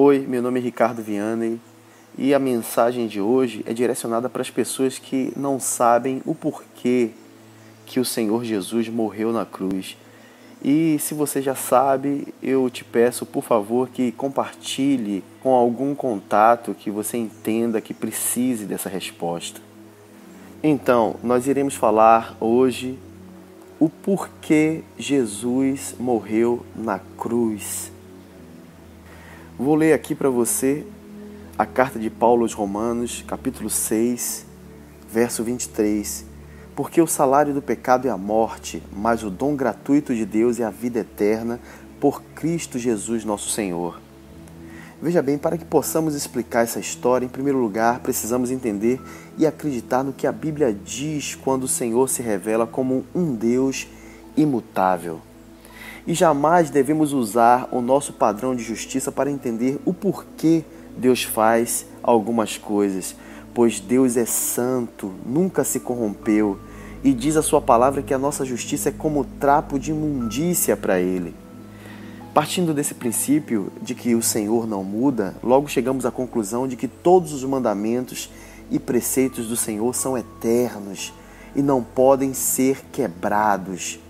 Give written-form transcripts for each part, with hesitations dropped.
Oi, meu nome é Ricardo Vianney e a mensagem de hoje é direcionada para as pessoas que não sabem o porquê que o Senhor Jesus morreu na cruz. E se você já sabe, eu te peço, por favor, que compartilhe com algum contato que você entenda que precise dessa resposta. Então, nós iremos falar hoje o porquê Jesus morreu na cruz. Vou ler aqui para você a carta de Paulo aos Romanos, capítulo 6, verso 23. Porque o salário do pecado é a morte, mas o dom gratuito de Deus é a vida eterna por Cristo Jesus nosso Senhor. Veja bem, para que possamos explicar essa história, em primeiro lugar, precisamos entender e acreditar no que a Bíblia diz quando o Senhor se revela como um Deus imutável. E jamais devemos usar o nosso padrão de justiça para entender o porquê Deus faz algumas coisas, pois Deus é santo, nunca se corrompeu, e diz a sua palavra que a nossa justiça é como trapo de imundícia para Ele. Partindo desse princípio de que o Senhor não muda, logo chegamos à conclusão de que todos os mandamentos e preceitos do Senhor são eternos e não podem ser quebrados.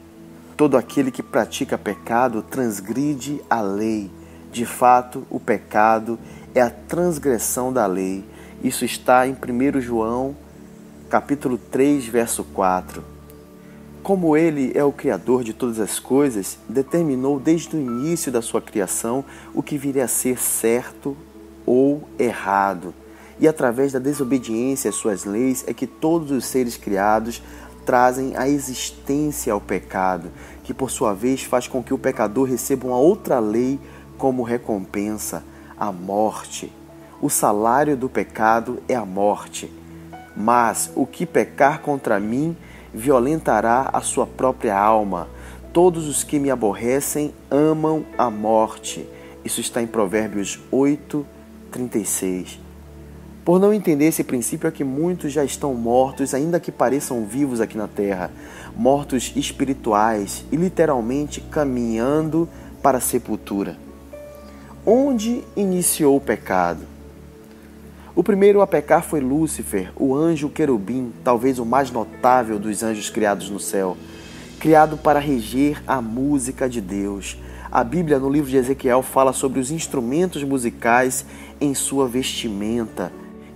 Todo aquele que pratica pecado transgride a lei. De fato, o pecado é a transgressão da lei. Isso está em 1 João, capítulo 3, verso 4. Como Ele é o Criador de todas as coisas, determinou desde o início da sua criação o que viria a ser certo ou errado. E através da desobediência às suas leis é que todos os seres criados trazem a existência ao pecado, que por sua vez faz com que o pecador receba uma outra lei como recompensa, a morte. O salário do pecado é a morte. Mas o que pecar contra mim violentará a sua própria alma. Todos os que me aborrecem amam a morte. Isso está em Provérbios 8, 36. Por não entender esse princípio é que muitos já estão mortos, ainda que pareçam vivos aqui na terra, mortos espirituais e literalmente caminhando para a sepultura. Onde iniciou o pecado? O primeiro a pecar foi Lúcifer, o anjo querubim, talvez o mais notável dos anjos criados no céu, criado para reger a música de Deus. A Bíblia, no livro de Ezequiel, fala sobre os instrumentos musicais em sua vestimenta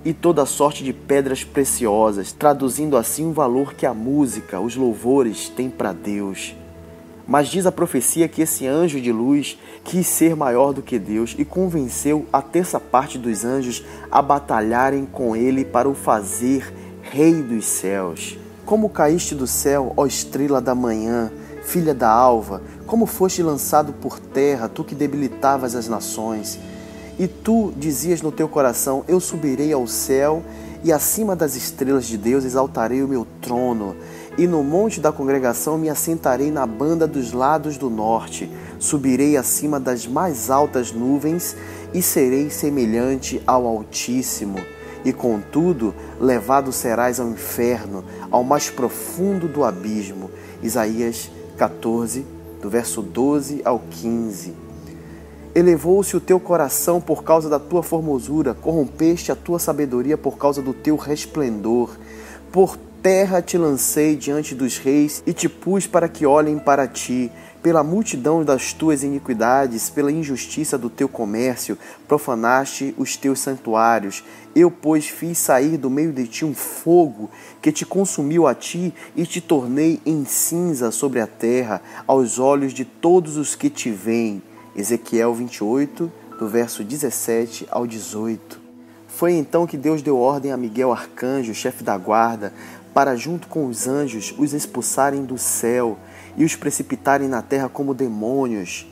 e toda sorte de pedras preciosas, traduzindo assim o valor que a música, os louvores, têm para Deus. Mas diz a profecia que esse anjo de luz quis ser maior do que Deus e convenceu a terça parte dos anjos a batalharem com ele para o fazer rei dos céus. Como caíste do céu, ó estrela da manhã, filha da alva, como foste lançado por terra, tu que debilitavas as nações. E tu dizias no teu coração, eu subirei ao céu e acima das estrelas de Deus exaltarei o meu trono. E no monte da congregação me assentarei na banda dos lados do norte. Subirei acima das mais altas nuvens e serei semelhante ao Altíssimo. E contudo, levado serás ao inferno, ao mais profundo do abismo. Isaías 14, do verso 12 ao 15. Elevou-se o teu coração por causa da tua formosura, corrompeste a tua sabedoria por causa do teu resplendor. Por terra te lancei diante dos reis e te pus para que olhem para ti. Pela multidão das tuas iniquidades, pela injustiça do teu comércio, profanaste os teus santuários. Eu, pois, fiz sair do meio de ti um fogo que te consumiu a ti e te tornei em cinza sobre a terra, aos olhos de todos os que te veem. Ezequiel 28, do verso 17 ao 18. Foi então que Deus deu ordem a Miguel arcanjo, chefe da guarda, para junto com os anjos os expulsarem do céu e os precipitarem na terra como demônios.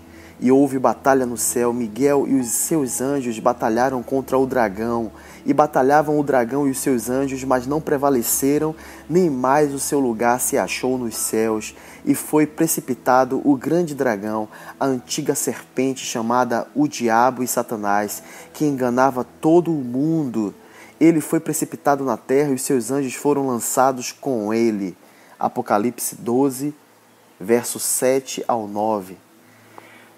E houve batalha no céu. Miguel e os seus anjos batalharam contra o dragão. E batalhavam o dragão e os seus anjos, mas não prevaleceram, nem mais o seu lugar se achou nos céus. E foi precipitado o grande dragão, a antiga serpente chamada o Diabo e Satanás, que enganava todo o mundo. Ele foi precipitado na terra e os seus anjos foram lançados com ele. Apocalipse 12, verso 7 ao 9.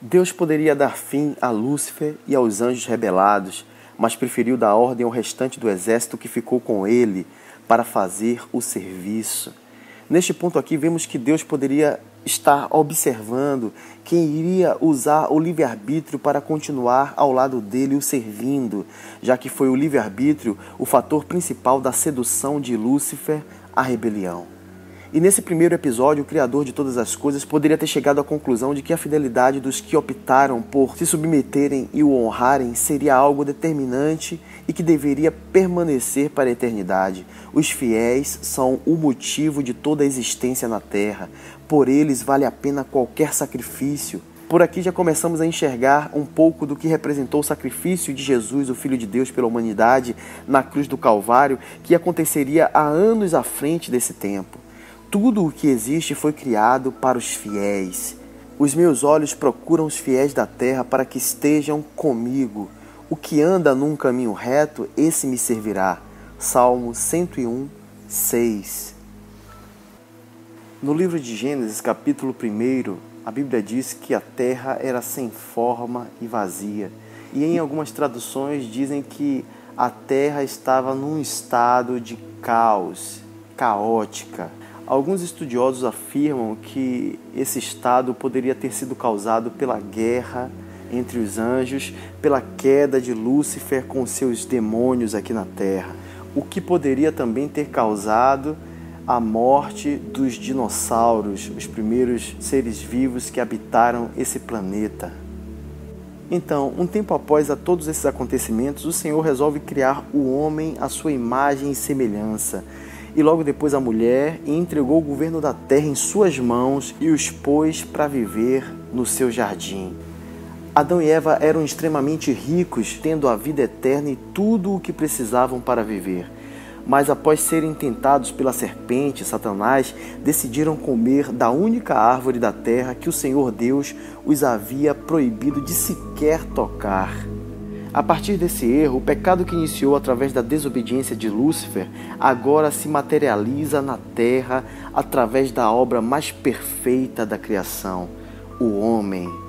Deus poderia dar fim a Lúcifer e aos anjos rebelados, mas preferiu dar ordem ao restante do exército que ficou com ele para fazer o serviço. Neste ponto aqui, vemos que Deus poderia estar observando quem iria usar o livre-arbítrio para continuar ao lado dele o servindo, já que foi o livre-arbítrio o fator principal da sedução de Lúcifer à rebelião. E nesse primeiro episódio, o Criador de todas as coisas poderia ter chegado à conclusão de que a fidelidade dos que optaram por se submeterem e o honrarem seria algo determinante e que deveria permanecer para a eternidade. Os fiéis são o motivo de toda a existência na terra. Por eles vale a pena qualquer sacrifício. Por aqui já começamos a enxergar um pouco do que representou o sacrifício de Jesus, o Filho de Deus, pela humanidade na cruz do Calvário, que aconteceria há anos à frente desse tempo. Tudo o que existe foi criado para os fiéis. Os meus olhos procuram os fiéis da terra para que estejam comigo. O que anda num caminho reto, esse me servirá. Salmo 101, 6. No livro de Gênesis, capítulo 1, a Bíblia diz que a terra era sem forma e vazia. E em algumas traduções dizem que a terra estava num estado de caos, caótica. Alguns estudiosos afirmam que esse estado poderia ter sido causado pela guerra entre os anjos, pela queda de Lúcifer com seus demônios aqui na terra, o que poderia também ter causado a morte dos dinossauros, os primeiros seres vivos que habitaram esse planeta. Então, um tempo após a todos esses acontecimentos, o Senhor resolve criar o homem à sua imagem e semelhança, e logo depois a mulher, e entregou o governo da terra em suas mãos e os pôs para viver no seu jardim. Adão e Eva eram extremamente ricos, tendo a vida eterna e tudo o que precisavam para viver. Mas após serem tentados pela serpente, Satanás, decidiram comer da única árvore da terra que o Senhor Deus os havia proibido de sequer tocar. A partir desse erro, o pecado que iniciou através da desobediência de Lúcifer agora se materializa na terra através da obra mais perfeita da criação, o homem.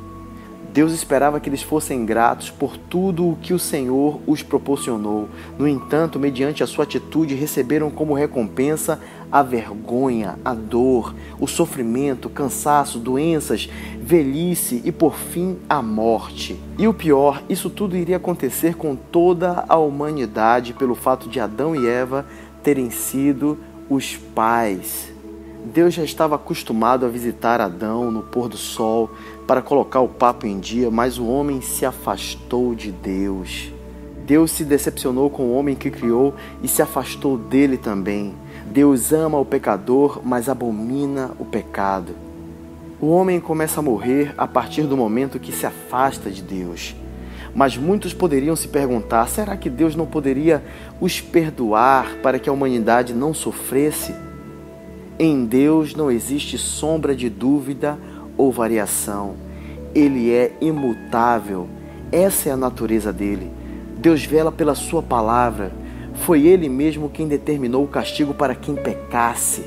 Deus esperava que eles fossem gratos por tudo o que o Senhor os proporcionou. No entanto, mediante a sua atitude, receberam como recompensa a vergonha, a dor, o sofrimento, cansaço, doenças, velhice e, por fim, a morte. E o pior, isso tudo iria acontecer com toda a humanidade pelo fato de Adão e Eva terem sido os pais. Deus já estava acostumado a visitar Adão no pôr do sol para colocar o papo em dia, mas o homem se afastou de Deus. Deus se decepcionou com o homem que criou e se afastou dele também. Deus ama o pecador, mas abomina o pecado. O homem começa a morrer a partir do momento que se afasta de Deus. Mas muitos poderiam se perguntar, será que Deus não poderia os perdoar para que a humanidade não sofresse? Em Deus não existe sombra de dúvida ou variação. Ele é imutável. Essa é a natureza dele. Deus vela pela sua palavra. Foi ele mesmo quem determinou o castigo para quem pecasse.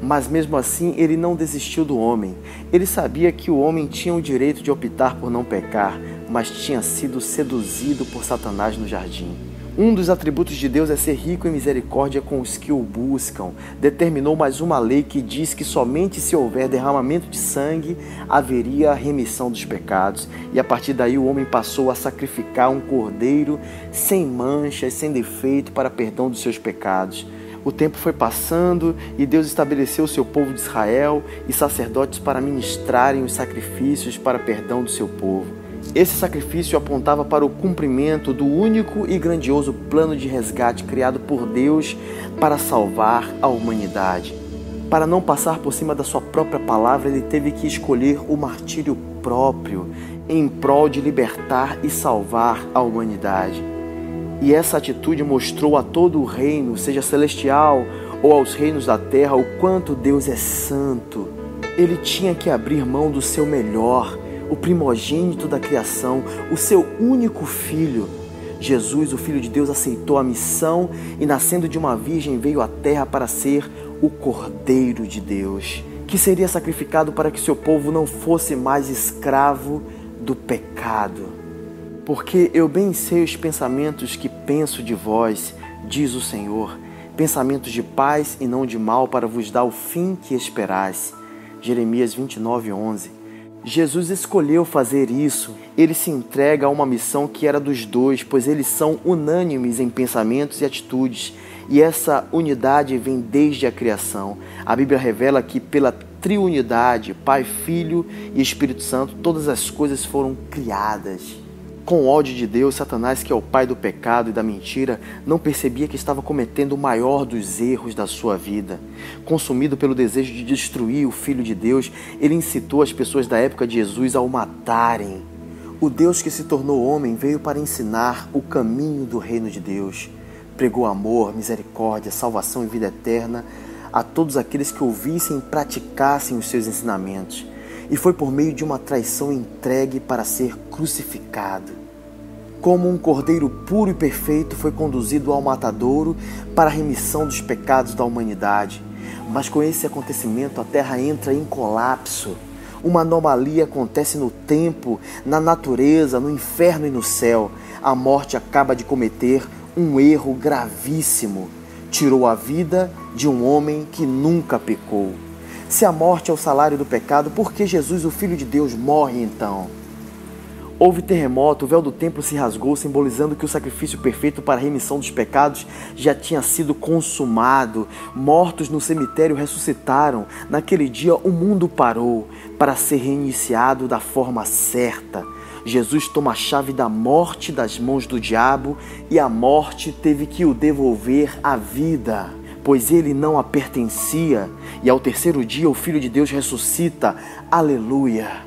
Mas mesmo assim, ele não desistiu do homem. Ele sabia que o homem tinha o direito de optar por não pecar, mas tinha sido seduzido por Satanás no jardim. Um dos atributos de Deus é ser rico em misericórdia com os que o buscam. Determinou mais uma lei que diz que somente se houver derramamento de sangue, haveria remissão dos pecados. E a partir daí o homem passou a sacrificar um cordeiro sem manchas, sem defeito, para perdão dos seus pecados. O tempo foi passando e Deus estabeleceu o seu povo de Israel e sacerdotes para ministrarem os sacrifícios para perdão do seu povo. Esse sacrifício apontava para o cumprimento do único e grandioso plano de resgate criado por Deus para salvar a humanidade. Para não passar por cima da sua própria palavra, ele teve que escolher o martírio próprio em prol de libertar e salvar a humanidade. E essa atitude mostrou a todo o reino, seja celestial ou aos reinos da terra, o quanto Deus é santo. Ele tinha que abrir mão do seu melhor, o primogênito da criação, o seu único filho. Jesus, o Filho de Deus, aceitou a missão e, nascendo de uma virgem, veio à terra para ser o Cordeiro de Deus, que seria sacrificado para que seu povo não fosse mais escravo do pecado. Porque eu bem sei os pensamentos que penso de vós, diz o Senhor, pensamentos de paz e não de mal, para vos dar o fim que esperais. Jeremias 29:11. Jesus escolheu fazer isso. Ele se entrega a uma missão que era dos dois, pois eles são unânimes em pensamentos e atitudes. E essa unidade vem desde a criação. A Bíblia revela que pela triunidade, Pai, Filho e Espírito Santo, todas as coisas foram criadas. Com o ódio de Deus, Satanás, que é o pai do pecado e da mentira, não percebia que estava cometendo o maior dos erros da sua vida. Consumido pelo desejo de destruir o Filho de Deus, ele incitou as pessoas da época de Jesus a o matarem. O Deus que se tornou homem veio para ensinar o caminho do reino de Deus. Pregou amor, misericórdia, salvação e vida eterna a todos aqueles que ouvissem e praticassem os seus ensinamentos. E foi por meio de uma traição entregue para ser crucificado. Como um cordeiro puro e perfeito foi conduzido ao matadouro para a remissão dos pecados da humanidade. Mas com esse acontecimento a terra entra em colapso. Uma anomalia acontece no tempo, na natureza, no inferno e no céu. A morte acaba de cometer um erro gravíssimo. Tirou a vida de um homem que nunca pecou. Se a morte é o salário do pecado, por que Jesus, o Filho de Deus, morre então? Houve terremoto, o véu do templo se rasgou, simbolizando que o sacrifício perfeito para a remissão dos pecados já tinha sido consumado. Mortos no cemitério ressuscitaram. Naquele dia o mundo parou para ser reiniciado da forma certa. Jesus toma a chave da morte das mãos do diabo e a morte teve que o devolver à vida, pois ele não a pertencia. E ao terceiro dia o Filho de Deus ressuscita. Aleluia!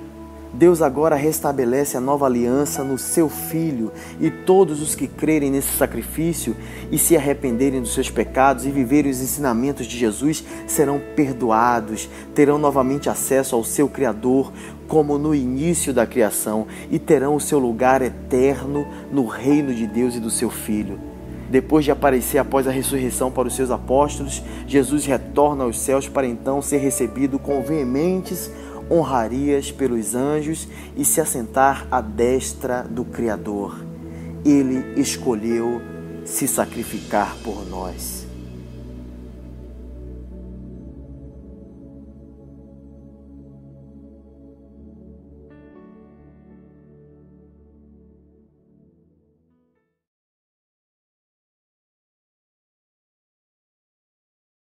Deus agora restabelece a nova aliança no seu Filho, e todos os que crerem nesse sacrifício e se arrependerem dos seus pecados e viverem os ensinamentos de Jesus serão perdoados, terão novamente acesso ao seu Criador como no início da criação e terão o seu lugar eterno no reino de Deus e do seu Filho. Depois de aparecer após a ressurreição para os seus apóstolos, Jesus retorna aos céus para então ser recebido com veementes honrarias pelos anjos e se assentar à destra do Criador. Ele escolheu se sacrificar por nós.